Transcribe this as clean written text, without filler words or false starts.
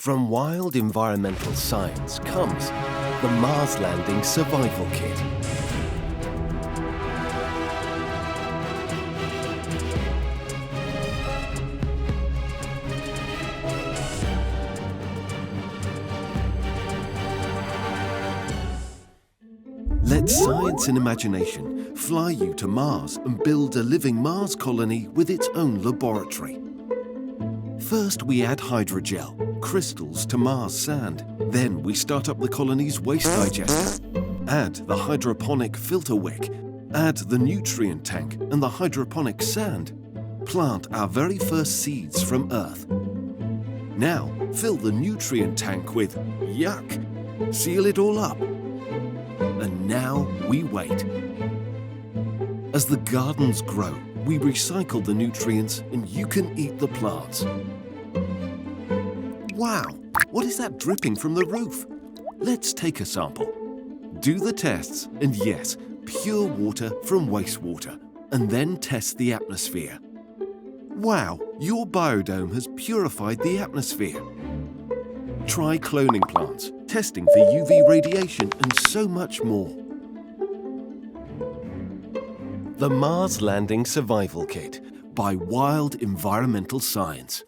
From Wild Environmental Science comes the Mars Landing Survival Kit. Let science and imagination fly you to Mars and build a living Mars colony with its own laboratory. First, we add hydrogel crystals to Mars sand. Then we start up the colony's waste digester. Add the hydroponic filter wick. Add the nutrient tank and the hydroponic sand. Plant our very first seeds from Earth. Now, fill the nutrient tank with yuck. Seal it all up. And now we wait. As the gardens grow, we recycle the nutrients and you can eat the plants. Wow, what is that dripping from the roof? Let's take a sample. Do the tests and yes, pure water from wastewater. And then test the atmosphere. Wow, your biodome has purified the atmosphere. Try cloning plants, testing for UV radiation and so much more. The Mars Landing Survival Kit by Wild Environmental Science.